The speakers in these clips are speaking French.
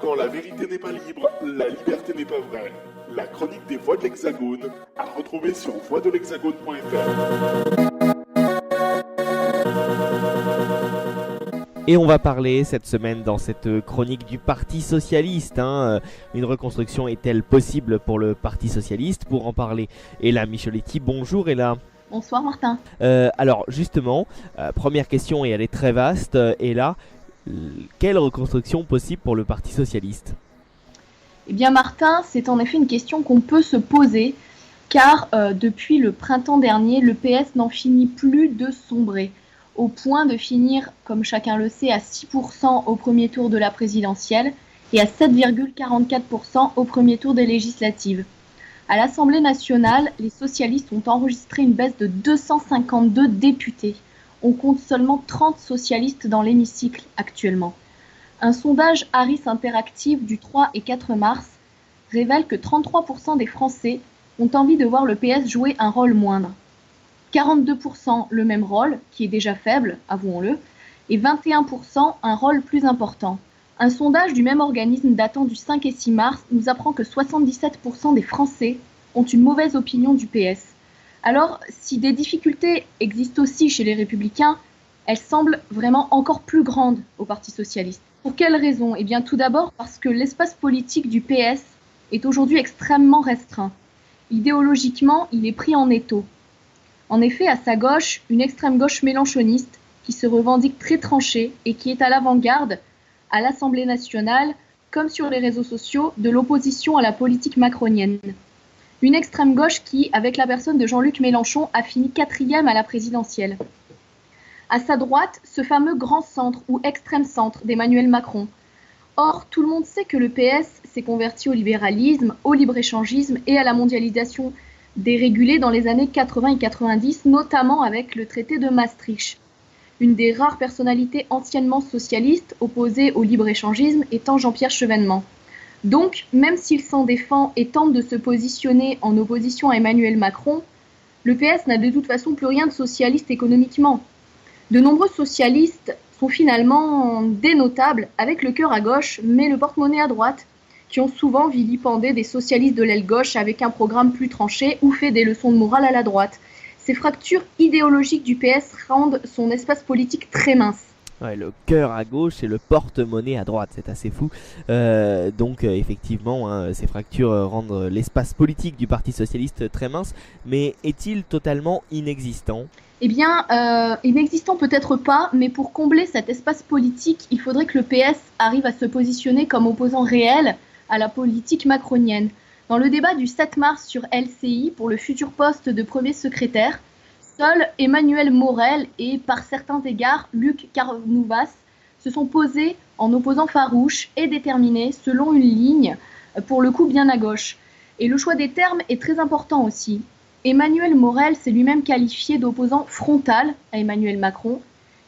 Quand la vérité n'est pas libre, la liberté n'est pas vraie. La chronique des Voix de l'Hexagone, à retrouver sur voixdelhexagone.fr. Et on va parler cette semaine dans cette chronique du Parti Socialiste. Une reconstruction est-elle possible pour le Parti Socialiste? Pour en parler, Ella Micheletti. Bonjour Ella. Bonsoir Martin. Alors justement, première question et elle est très vaste. Ella, quelle reconstruction possible pour le Parti Socialiste? Eh bien Martin, c'est en effet une question qu'on peut se poser car depuis le printemps dernier, le PS n'en finit plus de sombrer, au point de finir, comme chacun le sait, à 6% au premier tour de la présidentielle et à 7,44% au premier tour des législatives. À l'Assemblée nationale, les socialistes ont enregistré une baisse de 252 députés. On compte seulement 30 socialistes dans l'hémicycle actuellement. Un sondage Harris Interactive du 3 et 4 mars révèle que 33% des Français ont envie de voir le PS jouer un rôle moindre. 42% le même rôle, qui est déjà faible, avouons-le, et 21% un rôle plus important. Un sondage du même organisme datant du 5 et 6 mars nous apprend que 77% des Français ont une mauvaise opinion du PS. Alors, si des difficultés existent aussi chez les Républicains, elles semblent vraiment encore plus grandes au Parti Socialiste. Pour quelles raisons? Eh bien, tout d'abord parce que l'espace politique du PS est aujourd'hui extrêmement restreint. Idéologiquement, il est pris en étau. En effet, à sa gauche, une extrême gauche mélenchoniste qui se revendique très tranchée et qui est à l'avant-garde, à l'Assemblée nationale, comme sur les réseaux sociaux, de l'opposition à la politique macronienne. Une extrême gauche qui, avec la personne de Jean-Luc Mélenchon, a fini 4e à la présidentielle. À sa droite, ce fameux grand centre ou extrême centre d'Emmanuel Macron. Or, tout le monde sait que le PS s'est converti au libéralisme, au libre-échangisme et à la mondialisation dérégulée dans les années 80 et 90, notamment avec le traité de Maastricht. Une des rares personnalités anciennement socialistes opposées au libre-échangisme étant Jean-Pierre Chevènement. Donc, même s'il s'en défend et tente de se positionner en opposition à Emmanuel Macron, le PS n'a de toute façon plus rien de socialiste économiquement. De nombreux socialistes sont finalement dénotables, avec le cœur à gauche, mais le porte-monnaie à droite, qui ont souvent vilipendé des socialistes de l'aile gauche avec un programme plus tranché ou fait des leçons de morale à la droite. Ces fractures idéologiques du PS rendent son espace politique très mince. Ouais, le cœur à gauche et le porte-monnaie à droite, c'est assez fou. Donc effectivement, ces fractures rendent l'espace politique du Parti Socialiste très mince, mais est-il totalement inexistant ? Eh bien, inexistant peut-être pas, mais pour combler cet espace politique, il faudrait que le PS arrive à se positionner comme opposant réel à la politique macronienne. Dans le débat du 7 mars sur LCI pour le futur poste de premier secrétaire, seuls Emmanuel Morel et, par certains égards, Luc Carnouvas se sont posés en opposants farouches et déterminés selon une ligne, pour le coup bien à gauche. Et le choix des termes est très important aussi. Emmanuel Morel s'est lui-même qualifié d'opposant frontal à Emmanuel Macron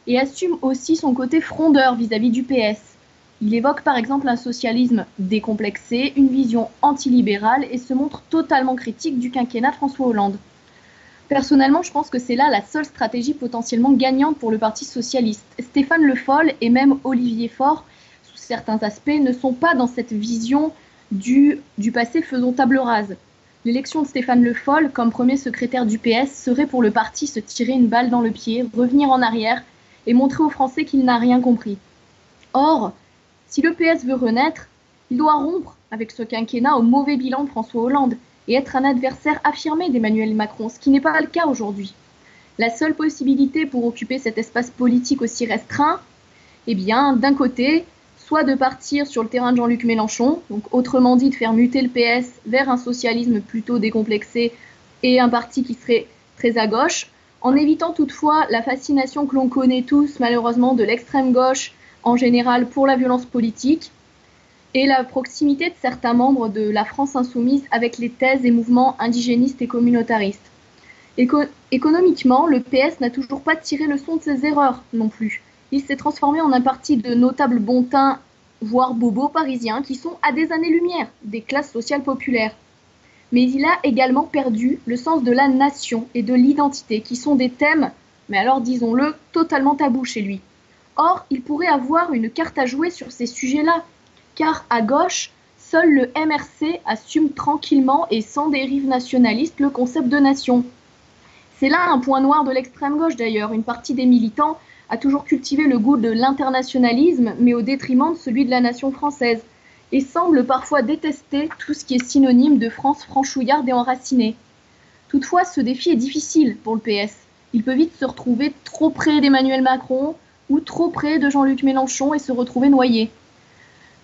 et assume aussi son côté frondeur vis-à-vis du PS. Il évoque par exemple un socialisme décomplexé, une vision antilibérale et se montre totalement critique du quinquennat François Hollande. Personnellement, je pense que c'est là la seule stratégie potentiellement gagnante pour le Parti Socialiste. Stéphane Le Foll et même Olivier Faure, sous certains aspects, ne sont pas dans cette vision du passé faisons table rase. L'élection de Stéphane Le Foll comme premier secrétaire du PS serait pour le parti se tirer une balle dans le pied, revenir en arrière et montrer aux Français qu'il n'a rien compris. Or, si le PS veut renaître, il doit rompre avec ce quinquennat au mauvais bilan de François Hollande et être un adversaire affirmé d'Emmanuel Macron, ce qui n'est pas le cas aujourd'hui. La seule possibilité pour occuper cet espace politique aussi restreint, eh bien, d'un côté, soit de partir sur le terrain de Jean-Luc Mélenchon, donc autrement dit de faire muter le PS vers un socialisme plutôt décomplexé et un parti qui serait très à gauche, en évitant toutefois la fascination que l'on connaît tous malheureusement de l'extrême gauche en général pour la violence politique et la proximité de certains membres de la France insoumise avec les thèses et mouvements indigénistes et communautaristes. Économiquement, le PS n'a toujours pas tiré leçon de ses erreurs non plus. Il s'est transformé en un parti de notables bontins, voire bobos parisiens, qui sont à des années-lumière des classes sociales populaires. Mais il a également perdu le sens de la nation et de l'identité, qui sont des thèmes, mais alors disons-le, totalement tabous chez lui. Or, il pourrait avoir une carte à jouer sur ces sujets-là. car à gauche, seul le MRC assume tranquillement et sans dérive nationaliste le concept de nation. C'est là un point noir de l'extrême gauche d'ailleurs. Une partie des militants a toujours cultivé le goût de l'internationalisme, mais au détriment de celui de la nation française, et semble parfois détester tout ce qui est synonyme de France franchouillarde et enracinée. Toutefois, ce défi est difficile pour le PS. Il peut vite se retrouver trop près d'Emmanuel Macron ou trop près de Jean-Luc Mélenchon et se retrouver noyé.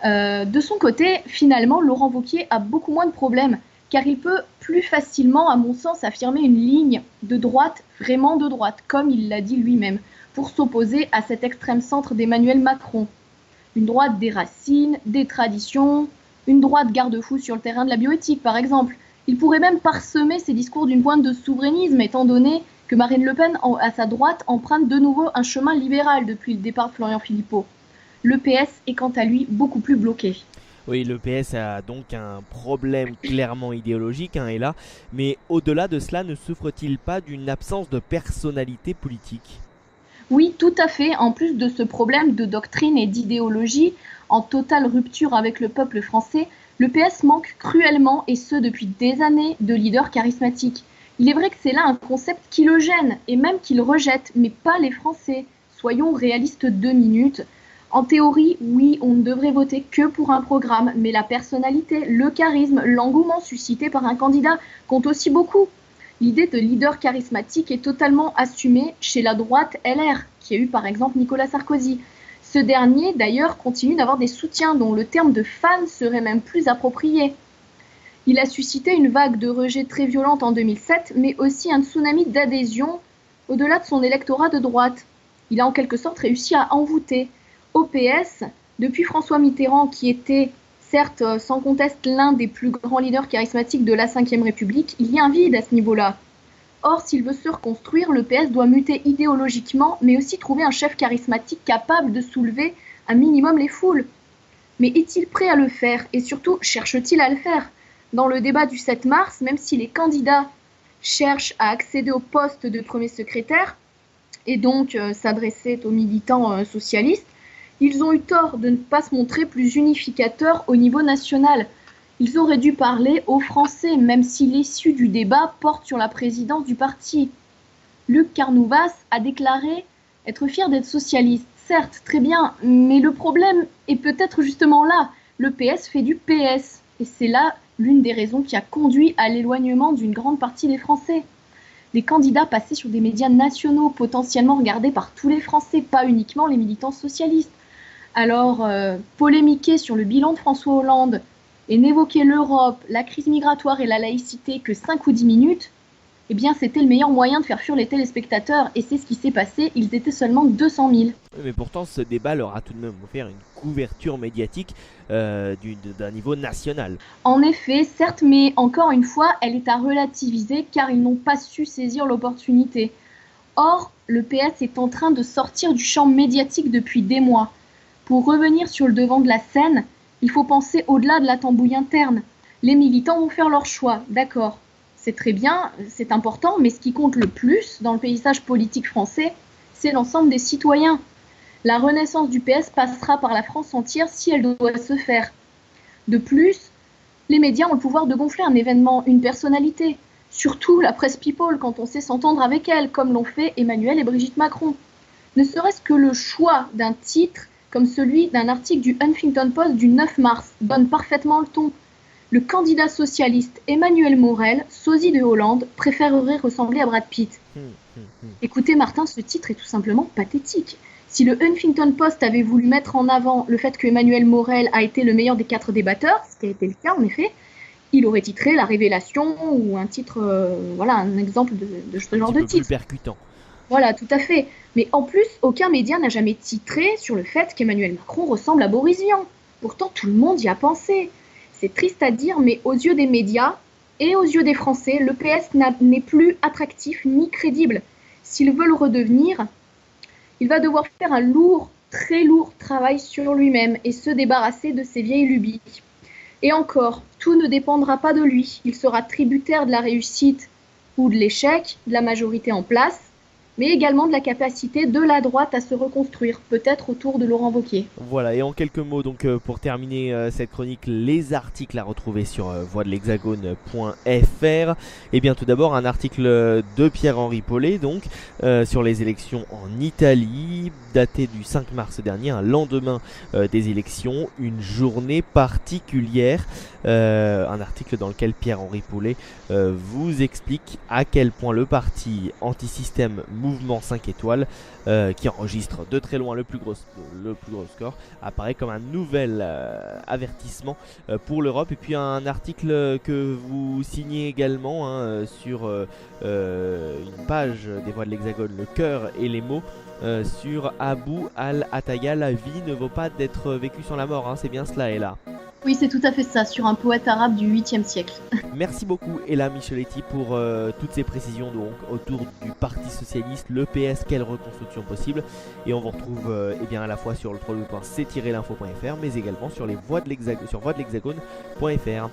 De son côté, finalement, Laurent Wauquiez a beaucoup moins de problèmes, car il peut plus facilement, à mon sens, affirmer une ligne de droite, vraiment de droite, comme il l'a dit lui-même, pour s'opposer à cet extrême centre d'Emmanuel Macron. Une droite des racines, des traditions, une droite garde-fou sur le terrain de la bioéthique, par exemple. Il pourrait même parsemer ses discours d'une pointe de souverainisme, étant donné que Marine Le Pen, à sa droite, emprunte de nouveau un chemin libéral depuis le départ de Florian Philippot. Le PS est quant à lui beaucoup plus bloqué. Oui, le PS a donc un problème clairement idéologique, et là, mais au-delà de cela, ne souffre-t-il pas d'une absence de personnalité politique ? Oui, tout à fait. En plus de ce problème de doctrine et d'idéologie, en totale rupture avec le peuple français, le PS manque cruellement, et ce depuis des années, de leaders charismatiques. Il est vrai que c'est là un concept qui le gêne, et même qu'il rejette, mais pas les Français. Soyons réalistes 2 minutes. En théorie, oui, on ne devrait voter que pour un programme, mais la personnalité, le charisme, l'engouement suscité par un candidat compte aussi beaucoup. L'idée de leader charismatique est totalement assumée chez la droite LR, qui a eu par exemple Nicolas Sarkozy. Ce dernier, d'ailleurs, continue d'avoir des soutiens dont le terme de fan serait même plus approprié. Il a suscité une vague de rejet très violente en 2007, mais aussi un tsunami d'adhésion au-delà de son électorat de droite. Il a en quelque sorte réussi à envoûter. Au PS, depuis François Mitterrand, qui était certes sans conteste l'un des plus grands leaders charismatiques de la Ve République, il y a un vide à ce niveau-là. Or, s'il veut se reconstruire, le PS doit muter idéologiquement, mais aussi trouver un chef charismatique capable de soulever un minimum les foules. Mais est-il prêt à le faire? Et surtout, cherche-t-il à le faire? Dans le débat du 7 mars, même si les candidats cherchent à accéder au poste de premier secrétaire, et donc s'adresser aux militants socialistes, ils ont eu tort de ne pas se montrer plus unificateurs au niveau national. Ils auraient dû parler aux Français, même si l'issue du débat porte sur la présidence du parti. Luc Carnouvas a déclaré être fier d'être socialiste. Certes, très bien, mais le problème est peut-être justement là. Le PS fait du PS, et c'est là l'une des raisons qui a conduit à l'éloignement d'une grande partie des Français. Les candidats passaient sur des médias nationaux, potentiellement regardés par tous les Français, pas uniquement les militants socialistes. Alors, polémiquer sur le bilan de François Hollande et n'évoquer l'Europe, la crise migratoire et la laïcité que 5 ou 10 minutes, eh bien, c'était le meilleur moyen de faire fuir les téléspectateurs. Et c'est ce qui s'est passé, ils étaient seulement 200 000. Mais pourtant, ce débat leur a tout de même offert une couverture médiatique d'un niveau national. En effet, certes, mais encore une fois, elle est à relativiser car ils n'ont pas su saisir l'opportunité. Or, le PS est en train de sortir du champ médiatique depuis des mois. Pour revenir sur le devant de la scène, il faut penser au-delà de la tambouille interne. Les militants vont faire leur choix, d'accord. C'est très bien, c'est important, mais ce qui compte le plus dans le paysage politique français, c'est l'ensemble des citoyens. La renaissance du PS passera par la France entière si elle doit se faire. De plus, les médias ont le pouvoir de gonfler un événement, une personnalité. Surtout la presse people quand on sait s'entendre avec elle, comme l'ont fait Emmanuel et Brigitte Macron. Ne serait-ce que le choix d'un titre comme celui d'un article du Huffington Post du 9 mars, donne parfaitement le ton. Le candidat socialiste Emmanuel Morel, sosie de Hollande, préférerait ressembler à Brad Pitt. Écoutez Martin, ce titre est tout simplement pathétique. Si le Huffington Post avait voulu mettre en avant le fait que Emmanuel Morel a été le meilleur des 4 débatteurs, ce qui a été le cas en effet, il aurait titré La Révélation ou un titre, un exemple de ce genre de titre. Plus percutant. Voilà, tout à fait. Mais en plus, aucun média n'a jamais titré sur le fait qu'Emmanuel Macron ressemble à Boris Vian. Pourtant, tout le monde y a pensé. C'est triste à dire, mais aux yeux des médias et aux yeux des Français, le PS n'est plus attractif ni crédible. S'il veut le redevenir, il va devoir faire un lourd, très lourd travail sur lui-même et se débarrasser de ses vieilles lubies. Et encore, tout ne dépendra pas de lui. Il sera tributaire de la réussite ou de l'échec de la majorité en place. mais également de la capacité de la droite à se reconstruire, peut-être autour de Laurent Wauquiez. Voilà, et en quelques mots, donc pour terminer cette chronique, les articles à retrouver sur voixdelhexagone.fr. Et bien tout d'abord un article de Pierre-Henri Paulet donc sur les élections en Italie, daté du 5 mars dernier, un lendemain des élections, une journée particulière. Un article dans lequel Pierre-Henri Paulet vous explique à quel point le parti anti-système Mouvement 5 étoiles, qui enregistre de très loin le plus gros score, apparaît comme un nouvel avertissement pour l'Europe. Et puis un article que vous signez également sur une page des Voix de l'Hexagone, le cœur et les mots, sur Abou al-Attaya, la vie ne vaut pas d'être vécue sans la mort, c'est bien cela, Ella. Oui, c'est tout à fait ça, sur un poète arabe du 8e siècle. Merci beaucoup Ella Micheletti pour toutes ces précisions donc autour du Parti Socialiste, le PS, quelle reconstruction possible. Et on vous retrouve à la fois sur le www.c-l'info.fr, mais également sur les voix de l'hexagone.fr.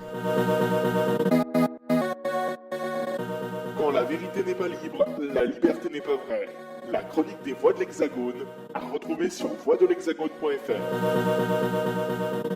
Quand la vérité n'est pas libre, la liberté n'est pas vraie. La chronique des Voix de l'Hexagone à retrouver sur voixdelhexagone.fr.